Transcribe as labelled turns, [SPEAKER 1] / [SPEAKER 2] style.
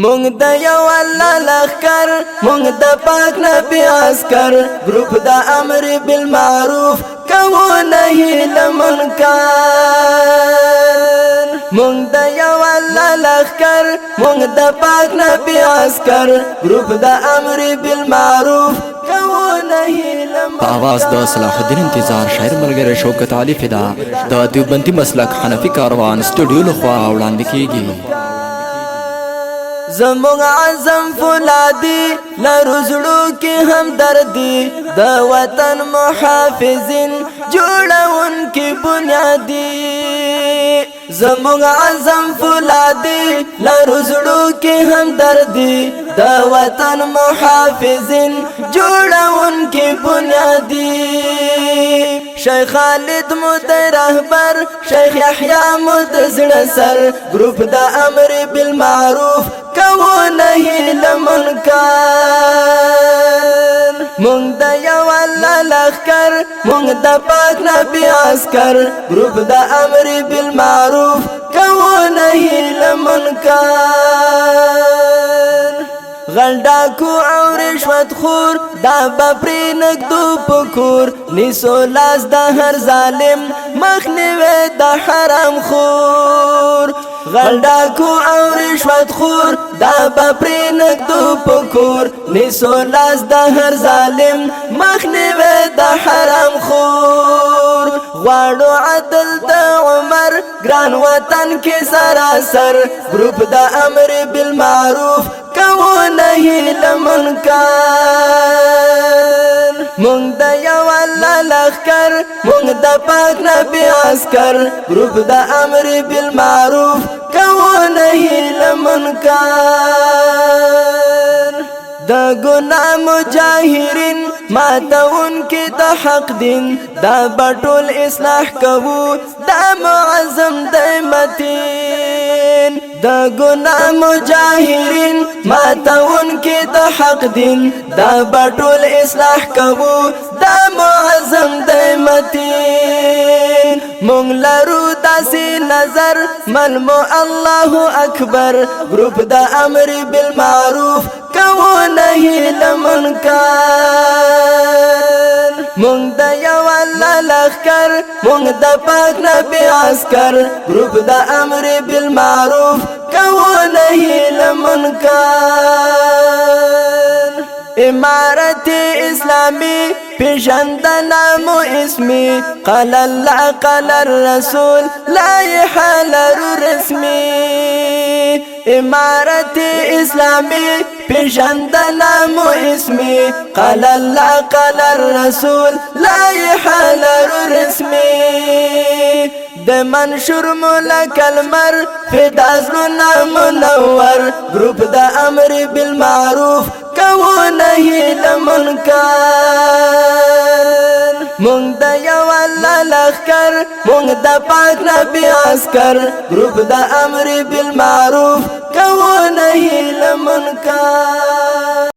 [SPEAKER 1] مونږ د یو الله لخر مونږ د پاک نبی عسكر گروپ د امر بالمعروف کوو نهی لمنکر مونږ د یو الله لخر مونږ د پاک نبی عسكر گروپ د امر بالمعروف کوو نهی لمنکر
[SPEAKER 2] آواز د صلاح الدین انتظار شاعر ملګری شوکت علي فدا د دیوبندي مسلک حنفي کاروان سټوډیو لخوا وړاندې کیږي.
[SPEAKER 1] زمونږ عزم فولادي لرزړو کې هم دردي د وطن محافظین جوړون کې بنیادی زمونږ عزم فولادي لرزړو کې هم دردي د وطن محافظین جوړون کې بنیادی شیخ خالد مد رهبر شیخ یحیی مد زړه سر گروپ د امر بالمعروف کوو نهی لمنکر مونږ د یو الله لخر مونږ د پاک نبی عسكر گروپ د امر بالمعروف کوو نهی لمنکر غلډاکو او رشوت خور دا بپری نګدو پکور نیسو لاس د هر ظالم مخنیوي د حرام خور غلډاکو او رشوت خور دا بپری نګدو پکور نیسو لاس د هر ظالم مخنیوي د حرام خور غواړو عدل د عمر ګران وطن کې سراسر گروپ د امر بالمعروف کوو نهی لمنکر مونږ د یو الله لخر مونږ د پاک نبی عسكر گروپ د امر بالمعروف کوو نهی لمنکر د ګناه مجاهرین ماتون کې د حق دین دا بټول اصلاح کوو دا معظم د متین د ګناه مجاهرین ماتون کې د حق دین دا بټول اصلاح کوو دا معظم د متین مونږ لرو داسې نظر ملمو الله اکبر گروپ د امر بالمعروف کوو نهی لمنکر مونږ د یو الله لخر مونږ د پاک نبی عسكر گروپ د امر بالمعروف کوو نهی لمنکر امارت اسلامی پیژندنا مو اسمی قال الله قال الرسول لایحه لرو رسمی امارت اسلامی پیژندنا مو اسمی قال الله قال الرسول لایحه لرو رسمی د منشور ملک المر فدا زلنا منور گروپ د امر بالمعروف کوو نهی لمنکر مونږ د یو الله لخر مونږ د پاک نبی عسكر گروپ د امر بالمعروف کوو نهی لمنکر